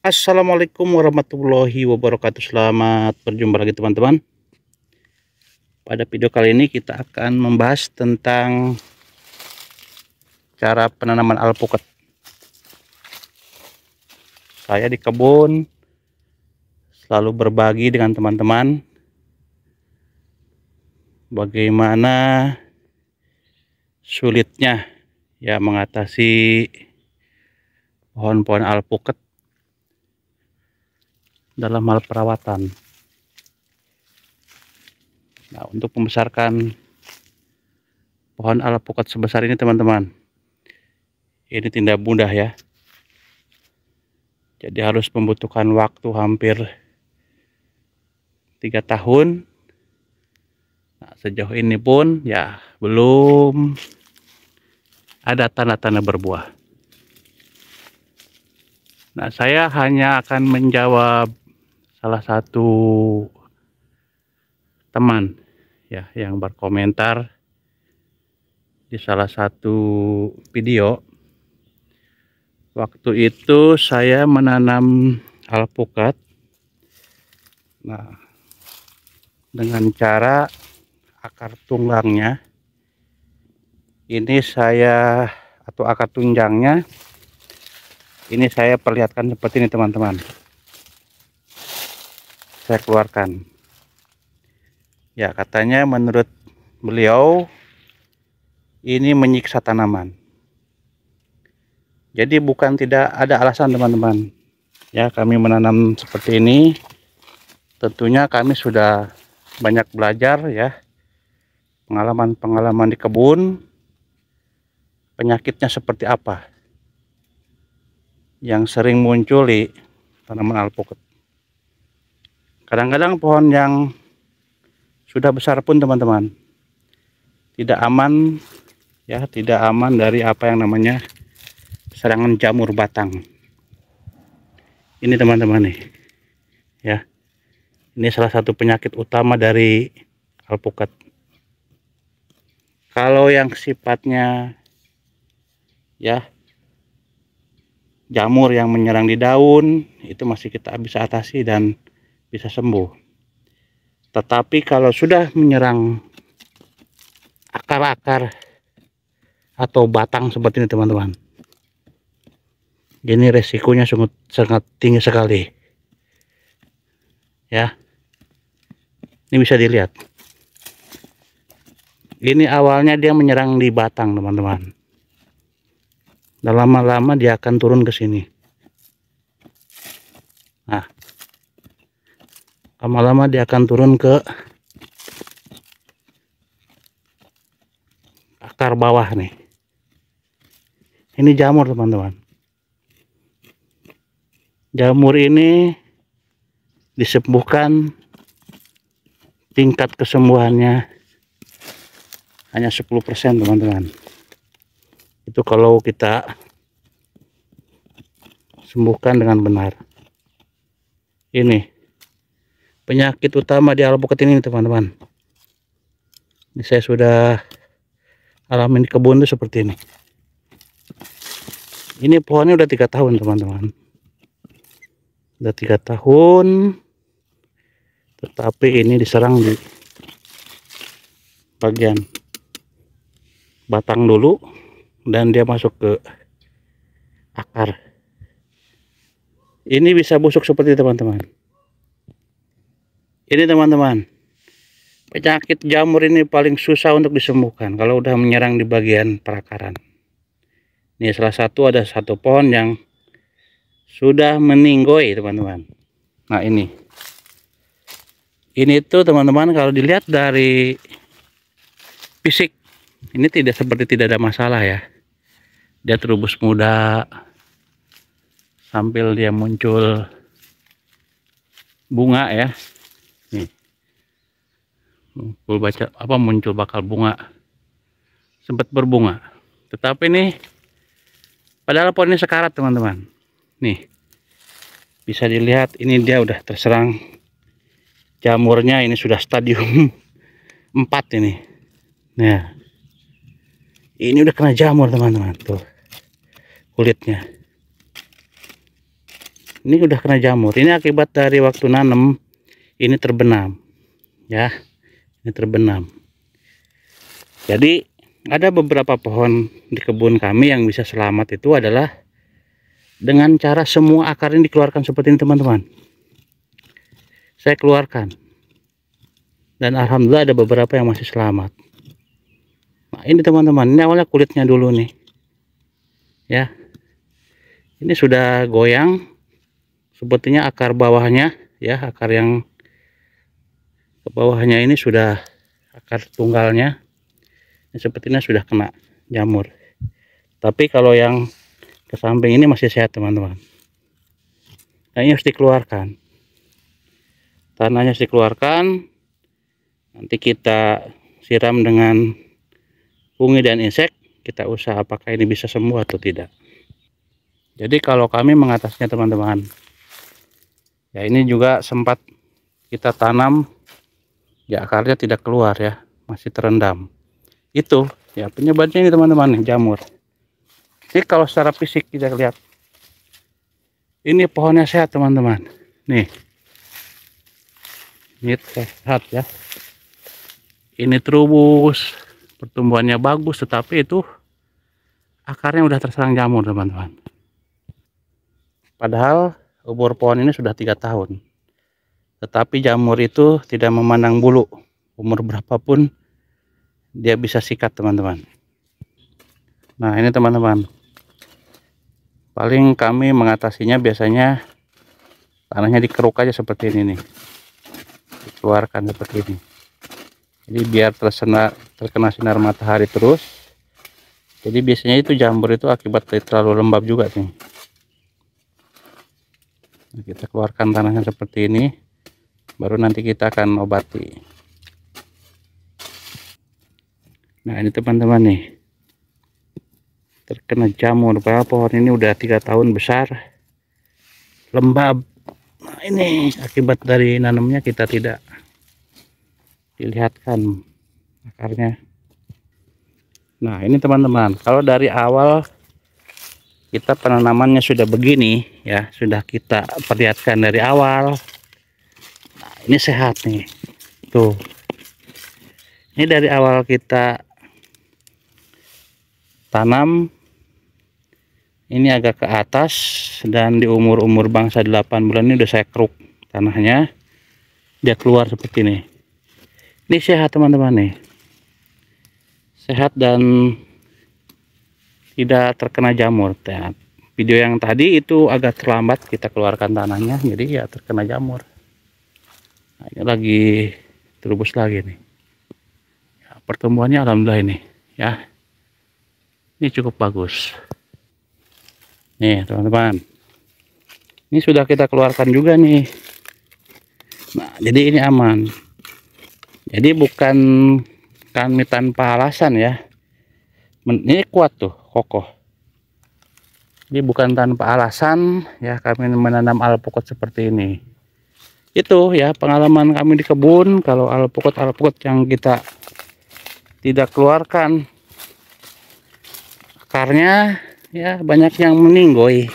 Assalamualaikum warahmatullahi wabarakatuh. Selamat berjumpa lagi teman-teman. Pada video kali ini kita akan membahas tentang cara penanaman alpukat. Saya di kebun selalu berbagi dengan teman-teman bagaimana sulitnya ya mengatasi pohon-pohon alpukat dalam hal perawatan. Nah, untuk membesarkan pohon alpukat sebesar ini teman-teman, ini tidak mudah ya. Jadi harus membutuhkan waktu hampir 3 tahun. Nah, sejauh ini pun ya belum ada tanda-tanda berbuah. Nah, saya hanya akan menjawab salah satu teman ya yang berkomentar di salah satu video. Waktu itu saya menanam alpukat, nah, dengan cara akar tunggangnya ini saya, atau akar tunjangnya ini saya perlihatkan seperti ini teman-teman. Saya keluarkan ya, katanya menurut beliau ini menyiksa tanaman. Jadi bukan tidak ada alasan teman-teman ya kami menanam seperti ini. Tentunya kami sudah banyak belajar ya, pengalaman-pengalaman di kebun, penyakitnya seperti apa yang sering muncul di tanaman alpukat. Kadang-kadang pohon yang sudah besar pun teman-teman tidak aman ya, tidak aman dari apa yang namanya serangan jamur batang. Ini teman-teman nih ya, ini salah satu penyakit utama dari alpukat. Kalau yang sifatnya ya jamur yang menyerang di daun itu masih kita bisa atasi dan bisa sembuh. Tetapi kalau sudah menyerang akar-akar atau batang seperti ini teman-teman, ini resikonya sangat tinggi sekali ya. Ini bisa dilihat, ini awalnya dia menyerang di batang teman-teman, dan lama-lama dia akan turun ke sini. Nah, lama-lama dia akan turun ke akar bawah nih. Ini jamur teman-teman. Jamur ini disembuhkan, tingkat kesembuhannya hanya 10% teman-teman. Itu kalau kita sembuhkan dengan benar. Ini penyakit utama di alpukat ini teman-teman. Ini saya sudah alami di kebun itu seperti ini. Ini pohonnya udah 3 tahun teman-teman, udah 3 tahun, tetapi ini diserang di bagian batang dulu dan dia masuk ke akar. Ini bisa busuk seperti teman-teman. Ini teman-teman, penyakit jamur ini paling susah untuk disembuhkan kalau udah menyerang di bagian perakaran. Ini salah satu, ada satu pohon yang sudah meninggoy teman-teman. Nah, ini tuh teman-teman, kalau dilihat dari fisik ini tidak seperti tidak ada masalah ya. Dia terubus muda sambil dia muncul bunga ya. Nih, muncul bakal bunga, sempat berbunga. Tetapi nih, padahal pohon ini sekarat teman-teman. Nih, bisa dilihat ini dia udah terserang jamurnya, ini sudah stadium 4 ini. Nah, ini udah kena jamur teman-teman, tuh kulitnya. Ini udah kena jamur. Ini akibat dari waktu nanam ini terbenam, ya. Ini terbenam. Jadi ada beberapa pohon di kebun kami yang bisa selamat itu adalah dengan cara semua akarnya dikeluarkan seperti ini, teman-teman. Saya keluarkan. Dan alhamdulillah ada beberapa yang masih selamat. Nah, ini teman-teman, ini awalnya kulitnya dulu nih. Ya. Ini sudah goyang. Sepertinya akar bawahnya, ya, akar yang ke bawahnya ini sudah akar tunggalnya. Ini sepertinya sudah kena jamur. Tapi kalau yang ke samping ini masih sehat, teman-teman. Nah, ini harus dikeluarkan. Tanahnya harus dikeluarkan. Nanti kita siram dengan fungi dan insek. Kita usaha apakah ini bisa sembuh atau tidak. Jadi kalau kami mengatasnya, teman-teman, ya ini juga sempat kita tanam, ya akarnya tidak keluar, ya, masih terendam. Itu ya penyebabnya ini, teman-teman, jamur. Ini kalau secara fisik kita lihat, ini pohonnya sehat, teman-teman. Nih, ini sehat, ya. Ini terubus, pertumbuhannya bagus, tetapi itu akarnya udah terserang jamur, teman-teman. Padahal umur pohon ini sudah 3 tahun. Tetapi jamur itu tidak memandang bulu. Umur berapapun dia bisa sikat, teman-teman. Nah, ini, teman-teman. Paling kami mengatasinya biasanya tanahnya dikeruk aja seperti ini nih. Dikeluarkan seperti ini. Jadi biar terkena sinar matahari terus. Jadi biasanya itu jamur itu akibat terlalu lembab juga nih. Nah, kita keluarkan tanahnya seperti ini, baru nanti kita akan obati. Nah, ini, teman-teman, nih terkena jamur. Padahal pohon ini udah 3 tahun besar, lembab. Nah, ini akibat dari nanamnya kita tidak dilihatkan akarnya. Nah, ini, teman-teman, kalau dari awal kita penanamannya sudah begini, ya, sudah kita perlihatkan dari awal. Nah, ini sehat nih, tuh. Ini dari awal kita tanam, ini agak ke atas, dan di umur bangsa 8 bulan ini udah saya keruk tanahnya, dia keluar seperti ini. Ini sehat, teman-teman, nih, sehat dan tidak terkena jamur. Nah, video yang tadi itu agak terlambat kita keluarkan tanahnya, jadi ya terkena jamur. Nah, ini lagi terubus lagi nih, ya, pertumbuhannya alhamdulillah ini, ya, ini cukup bagus nih, teman-teman. Ini sudah kita keluarkan juga nih. Nah, jadi ini aman. Jadi bukan kami tanpa alasan, ya. Ini kuat tuh, kokoh. Ini bukan tanpa alasan, ya, kami menanam alpukat seperti ini. Itu, ya, pengalaman kami di kebun. Kalau alpukat yang kita tidak keluarkan akarnya, ya, banyak yang meninggoy.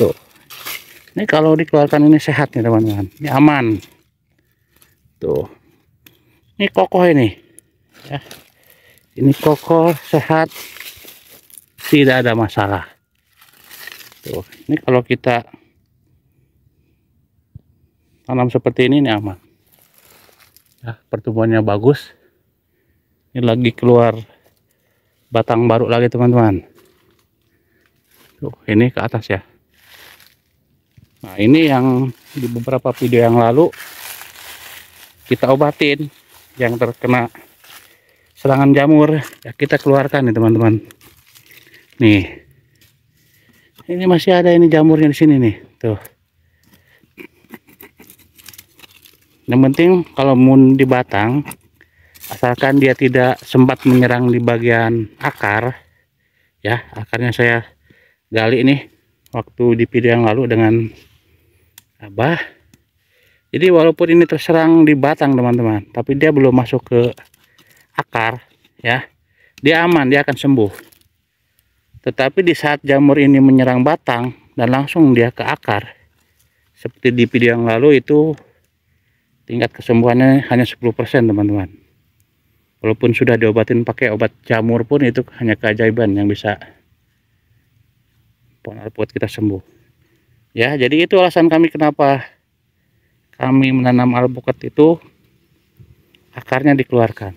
Tuh, ini kalau dikeluarkan ini sehat nih, teman-teman. Ini aman. Tuh, ini kokoh ini, ya. Ini kokoh, sehat, tidak ada masalah. Tuh, ini kalau kita tanam seperti ini aman. Ya, pertumbuhannya bagus. Ini lagi keluar batang baru lagi, teman-teman. Tuh, ini ke atas, ya. Nah, ini yang di beberapa video yang lalu kita obatin yang terkena serangan jamur, ya, kita keluarkan nih, teman-teman. Nih, ini masih ada ini jamurnya di sini nih, tuh. Yang penting kalau mau di batang, asalkan dia tidak sempat menyerang di bagian akar, ya. Akarnya saya gali nih waktu di video yang lalu dengan Abah. Jadi walaupun ini terserang di batang, teman-teman, tapi dia belum masuk ke akar, ya, dia aman, dia akan sembuh. Tetapi di saat jamur ini menyerang batang, dan langsung dia ke akar. Seperti di video yang lalu itu tingkat kesembuhannya hanya 10% teman-teman. Walaupun sudah diobatin pakai obat jamur pun itu hanya keajaiban yang bisa pohon alpukat kita sembuh. Ya, jadi itu alasan kami kenapa kami menanam alpukat itu akarnya dikeluarkan.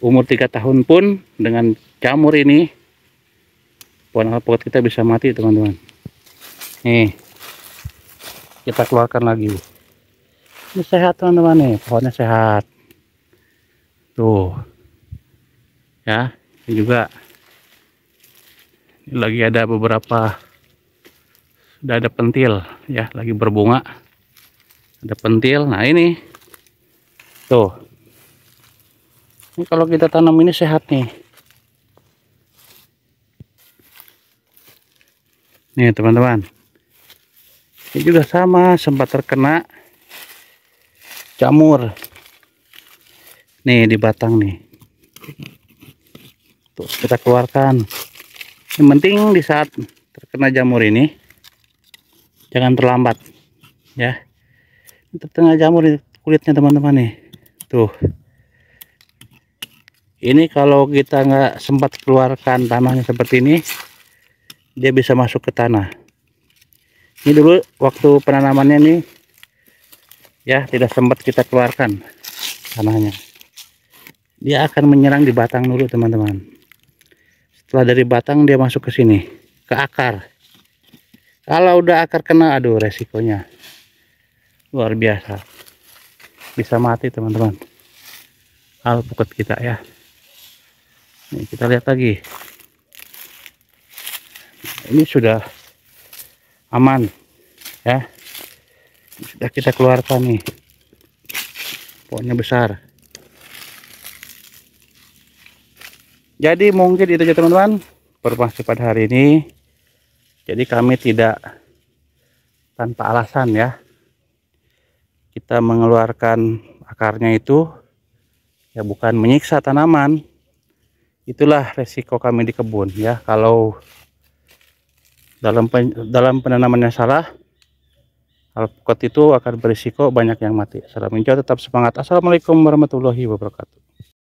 Umur 3 tahun pun dengan jamur ini pohon alpukat kita bisa mati teman-teman. Nih, kita keluarkan lagi. Ini sehat teman-teman nih, pohonnya sehat. Tuh. Ya, ini juga. Ini lagi ada beberapa, sudah ada pentil ya, lagi berbunga. Ada pentil. Nah, ini. Tuh. Ini kalau kita tanam ini sehat nih. Nih, teman-teman. Ini juga sama, sempat terkena jamur nih di batang nih. Tuh, kita keluarkan. Yang penting di saat terkena jamur ini jangan terlambat ya. Terkena jamur di kulitnya teman-teman nih. Tuh, ini kalau kita nggak sempat keluarkan tanahnya seperti ini, dia bisa masuk ke tanah. Ini dulu waktu penanamannya nih ya, tidak sempat kita keluarkan tanahnya. Dia akan menyerang di batang dulu teman-teman. Setelah dari batang dia masuk ke sini, ke akar. Kalau udah akar kena, aduh resikonya luar biasa, bisa mati teman-teman alpukat kita ya. Nih, kita lihat lagi. Ini sudah aman ya, sudah kita keluarkan nih, pohonnya besar. Jadi mungkin itu aja teman-teman informasi pada hari ini. Jadi kami tidak tanpa alasan ya, kita mengeluarkan akarnya itu ya, bukan menyiksa tanaman. Itulah resiko kami di kebun ya. Kalau dalam penanamannya salah, alpukat itu akan berisiko banyak yang mati. Salam hijau, tetap semangat. Assalamualaikum warahmatullahi wabarakatuh.